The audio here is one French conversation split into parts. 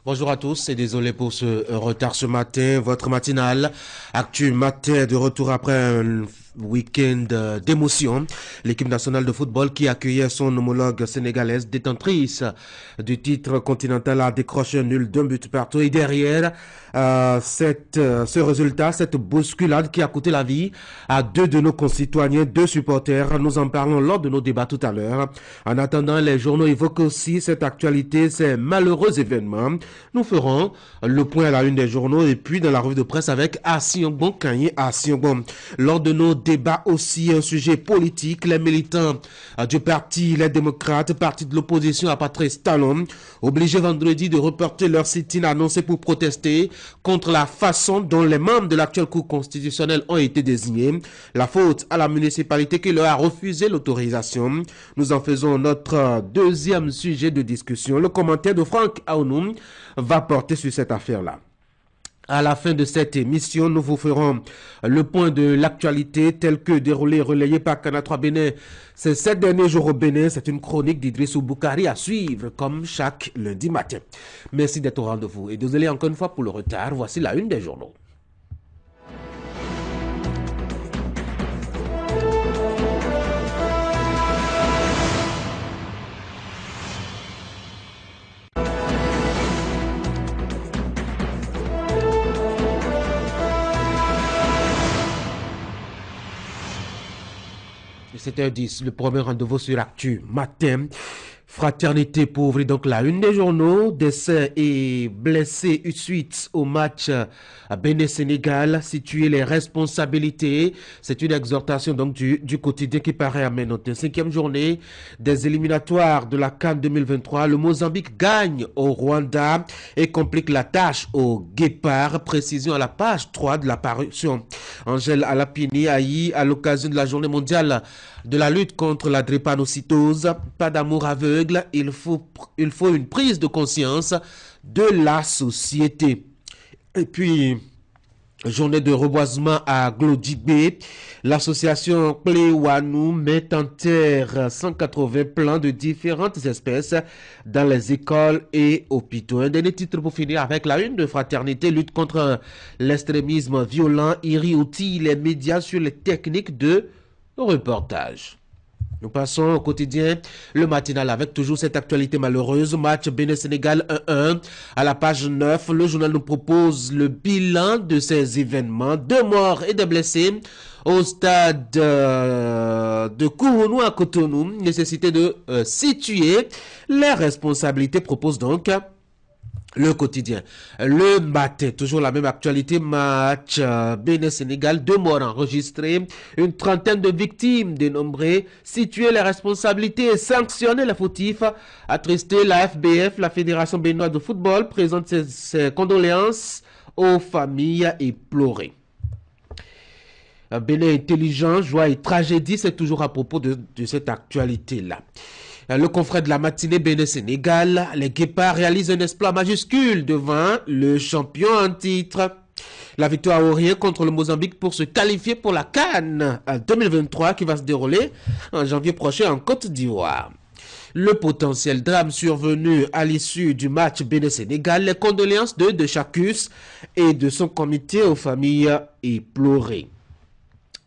Bonjour à tous et désolé pour ce retard ce matin. Votre matinale, Actu Matin, de retour après un week-end d'émotion. L'équipe nationale de football qui accueillait son homologue sénégalaise détentrice du titre continental a décroché un nul d'un but partout. Et derrière ce résultat, cette bousculade qui a coûté la vie à deux de nos concitoyens, deux supporters, nous en parlons lors de nos débats tout à l'heure. En attendant, les journaux évoquent aussi cette actualité, ces malheureux événements. Nous ferons le point à la une des journaux et puis dans la revue de presse avec Asiongbon Kanye Asiongbon. Lors de nos débats aussi, un sujet politique, les militants du parti Les Démocrates, parti de l'opposition à Patrice Talon, obligés vendredi de reporter leur sit-in annoncé pour protester contre la façon dont les membres de l'actuelle Cour constitutionnelle ont été désignés. La faute à la municipalité qui leur a refusé l'autorisation. Nous en faisons notre deuxième sujet de discussion. Le commentaire de Franck Aounoum va porter sur cette affaire-là. À la fin de cette émission, nous vous ferons le point de l'actualité tel que déroulé et relayé par Canal 3 Bénin ces 7 derniers jours au Bénin. C'est une chronique d'Idrissou Boukari à suivre comme chaque lundi matin. Merci d'être au rendez-vous et désolé encore une fois pour le retard. Voici la une des journaux. C'était 7h10, le premier rendez-vous sur Actu Matin. Fraternité pour ouvrir donc la une des journaux. Décès et blessés suite au match Bénin-Sénégal. Situer les responsabilités. C'est une exhortation donc du quotidien qui paraît à noter. 5e journée des éliminatoires de la CAN 2023. Le Mozambique gagne au Rwanda et complique la tâche au Guépard. Précision à la page 3 de la parution. Angèle Alapini Aïe à l'occasion de la journée mondiale de la lutte contre la drépanocytose. Pas d'amour aveugle, il faut une prise de conscience de la société. Et puis, journée de reboisement à Glodibé. L'association Pléwanou met en terre 180 plants de différentes espèces dans les écoles et hôpitaux. Un dernier titre pour finir avec la une de Fraternité, lutte contre l'extrémisme violent. IRI outille les médias sur les techniques de reportage. Nous passons au quotidien, le matinal avec toujours cette actualité malheureuse. Match Bénin-Sénégal 1-1. À la page 9, le journal nous propose le bilan de ces événements. 2 morts et des blessés au stade de Kourounou à Cotonou. Nécessité de situer les responsabilités, propose donc le quotidien. Le matin, toujours la même actualité, match Bénin-Sénégal, 2 morts enregistrés, une trentaine de victimes dénombrées, situer les responsabilités et sanctionner les fautifs. Attristé, la FBF, la Fédération béninoise de football, présente ses condoléances aux familles éplorées. Bénin intelligent, joie et tragédie, c'est toujours à propos de cette actualité-là. Le confrère de la matinée Bénin-Sénégal, les Guépards réalisent un exploit majuscule devant le champion en titre. La victoire au rien contre le Mozambique pour se qualifier pour la CAN 2023 qui va se dérouler en janvier prochain en Côte d'Ivoire. Le potentiel drame survenu à l'issue du match Bénin-Sénégal, les condoléances de Chacus et de son comité aux familles éplorées.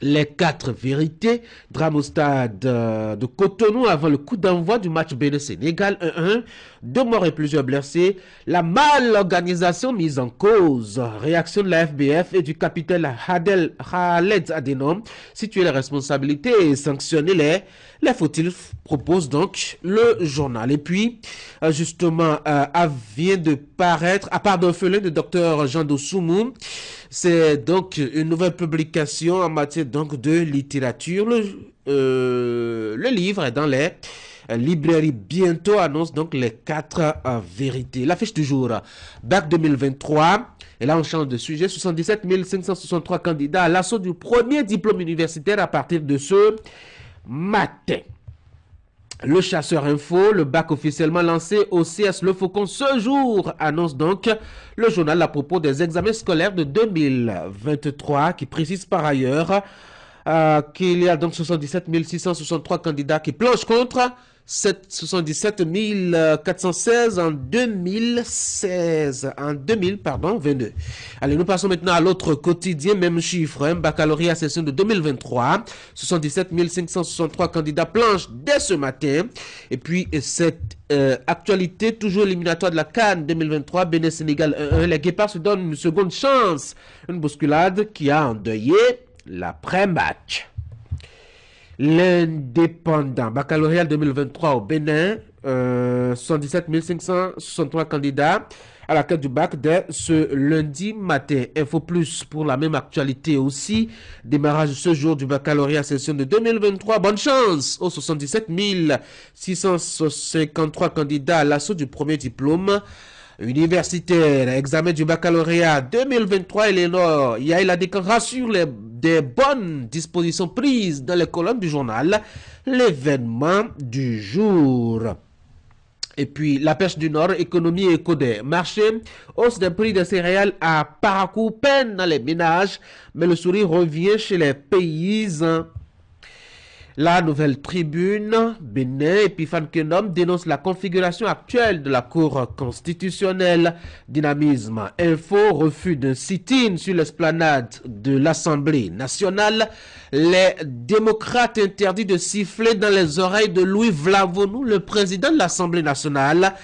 Les 4 vérités, drame au stade de Cotonou avant le coup d'envoi du match Bénin-Sénégal 1-1, 2 morts et plusieurs blessés, la mal-organisation mise en cause, réaction de la FBF et du capitaine Khaled Adenom, situer les responsabilités et sanctionner les fautifs, propose donc le journal. Et puis, justement, vient de paraître, à part d'orphelin de Dr Jean Dossoumou, c'est donc une nouvelle publication en matière donc de littérature. Le livre est dans les librairies bientôt, annonce donc les 4 vérités. L'affiche du jour, Bac 2023. Et là, on change de sujet. 77 563 candidats à l'assaut du premier diplôme universitaire à partir de ce matin. Le chasseur info, le bac officiellement lancé au CS Le Faucon ce jour, annonce donc le journal à propos des examens scolaires de 2023 qui précise par ailleurs qu'il y a donc 77 663 candidats qui planchent contre 77 416 en 2016. En 2022. Allez, nous passons maintenant à l'autre quotidien, même chiffre. Baccalauréat session de 2023. 77 563 candidats planchent dès ce matin. Et puis, cette actualité, toujours éliminatoire de la CAN 2023, Bénin-Sénégal 1-1. Les Guépards se donnent une seconde chance. Une bousculade qui a endeuillé l'après-match. L'Indépendant, baccalauréat 2023 au Bénin, 77 563 candidats à la quête du bac dès ce lundi matin. Info Plus pour la même actualité aussi. Démarrage ce jour du baccalauréat session de 2023. Bonne chance aux 77 653 candidats à l'assaut du premier diplôme universitaire. Examen du baccalauréat 2023, Eleanor Yael Adekan rassure des bonnes dispositions prises dans les colonnes du journal. L'événement du jour. Et puis, la pêche du Nord, économie et éco-des marchés, hausse des prix des céréales à Parakou, peine dans les ménages, mais le sourire revient chez les paysans. La Nouvelle Tribune, Bénin, Epiphane Kenom dénonce la configuration actuelle de la Cour constitutionnelle. Dynamisme Info, refus d'un sit-in sur l'esplanade de l'Assemblée nationale. Les démocrates interdits de siffler dans les oreilles de Louis Vlavonou, le président de l'Assemblée nationale.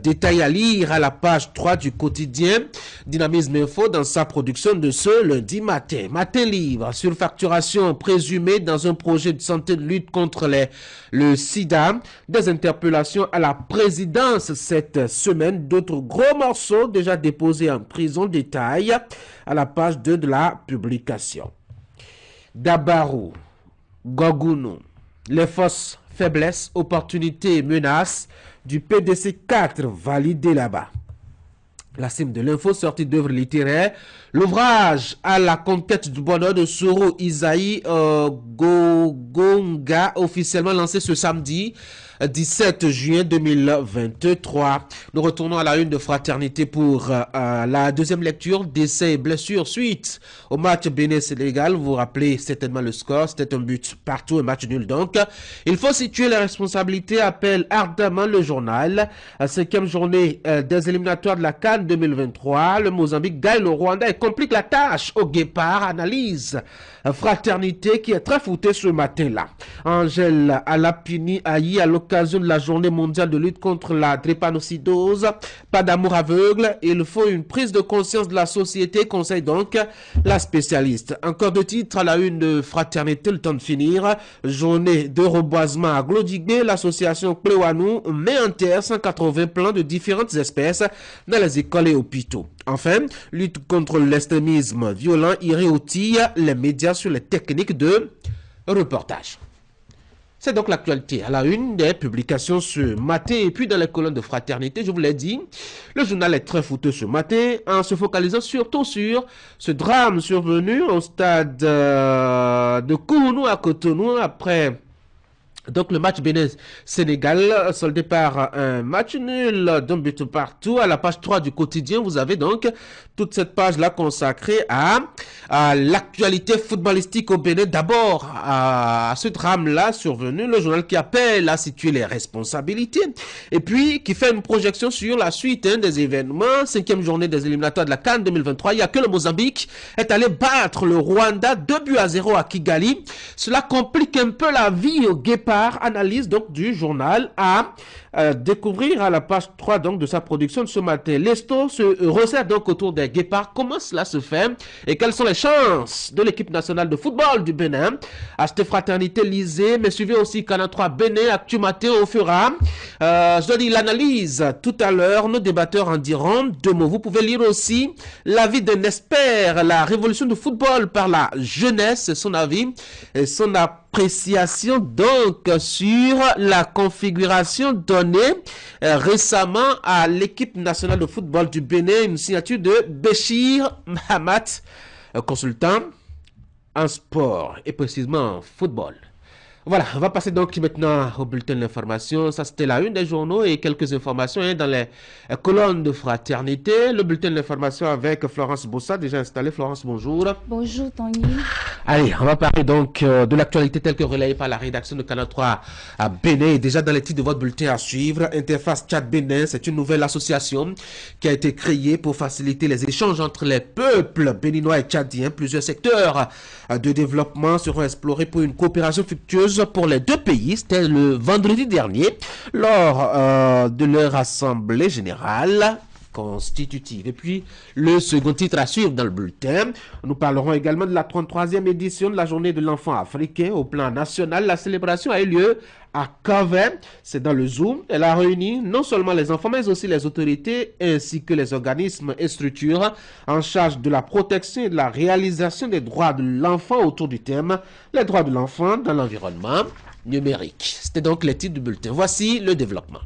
Détail à lire à la page 3 du quotidien. Dynamisme Info dans sa production de ce lundi matin. Matin libre, surfacturation présumée dans un projet de santé de lutte contre le sida. Des interpellations à la présidence cette semaine. D'autres gros morceaux déjà déposés en prison. Détail à la page 2 de la publication. Dabarou, Gogounou, les fausses faiblesses, opportunités et menaces du PDC 4 validé là-bas. La cime de l'info, sortie d'œuvres littéraires. L'ouvrage à la conquête du bonheur de Soro Isaïe Gogonga, officiellement lancé ce samedi 17 juin 2023. Nous retournons à la une de Fraternité pour la deuxième lecture d'essais et blessures suite au match Bénin-Sénégal. Vous vous rappelez certainement le score, c'était un but partout, un match nul donc. Il faut situer les responsabilités, appelle ardemment le journal. Cinquième journée des éliminatoires de la CAN 2023. Le Mozambique gagne le Rwanda et complique la tâche au Guépard. Analyse Fraternité qui est très foutée ce matin-là. Angèle Alapini Ayi à l'occasion de la journée mondiale de lutte contre la drépanocytose. Pas d'amour aveugle, il faut une prise de conscience de la société, conseille donc la spécialiste. Encore deux titres à la une de Fraternité, le temps de finir. Journée de reboisement à Glodigué, l'association Cléwanou met en terre 180 plants de différentes espèces dans les écoles et hôpitaux. Enfin, lutte contre l'extrémisme violent, irréotille les médias sur les techniques de reportage. C'est donc l'actualité à la une des publications ce matin. Et puis dans les colonnes de Fraternité, je vous l'ai dit, le journal est très fouteux ce matin en se focalisant surtout sur ce drame survenu au stade de Kounou à Cotonou après... Donc le match Bénin-Sénégal soldé par un match nul d'un but partout. À la page 3 du quotidien, vous avez donc toute cette page-là consacrée à l'actualité footballistique au Bénin. D'abord, à ce drame-là survenu, le journal qui appelle à situer les responsabilités et puis qui fait une projection sur la suite des événements. Cinquième journée des éliminatoires de la CAN 2023. Il n'y a que le Mozambique est allé battre le Rwanda 2-0 à Kigali. Cela complique un peu la vie au Guépard. Analyse donc du journal à découvrir à la page 3 donc de sa production de ce matin. L'Esto se resserre donc autour des Guépards. Comment cela se fait et quelles sont les chances de l'équipe nationale de football du Bénin? Achetez Fraternité, lisez, mais suivez aussi Canal 3 Bénin, Actu Matin au Fura. Je dois dire l'analyse tout à l'heure. Nos débatteurs en diront deux mots. Vous pouvez lire aussi l'avis d'un expert, la révolution du football par la jeunesse, son avis et son appréciation donc sur la configuration donnée récemment à l'équipe nationale de football du Bénin, une signature de Béchir Mahamat, consultant en sport et précisément en football. Voilà, on va passer donc maintenant au bulletin d'information. Ça, c'était la une des journaux et quelques informations dans les colonnes de fraternité. Le bulletin d'information avec Florence Bossa, déjà installée. Florence, bonjour. Bonjour, Tony. Allez, on va parler donc de l'actualité telle que relayée par la rédaction de Canal 3 à Bénin. Et déjà dans les titres de votre bulletin à suivre, Interface Tchad Bénin, c'est une nouvelle association qui a été créée pour faciliter les échanges entre les peuples béninois et tchadiens. Plusieurs secteurs de développement seront explorés pour une coopération fructueuse pour les deux pays. C'était le vendredi dernier lors de leur assemblée générale constitutive. Et puis, le second titre à suivre dans le bulletin, nous parlerons également de la 33e édition de la journée de l'enfant africain au plan national. La célébration a eu lieu à Cavet, c'est dans le Zoom. Elle a réuni non seulement les enfants, mais aussi les autorités ainsi que les organismes et structures en charge de la protection et de la réalisation des droits de l'enfant autour du thème « Les droits de l'enfant dans l'environnement numérique ». C'était donc les titres du bulletin. Voici le développement.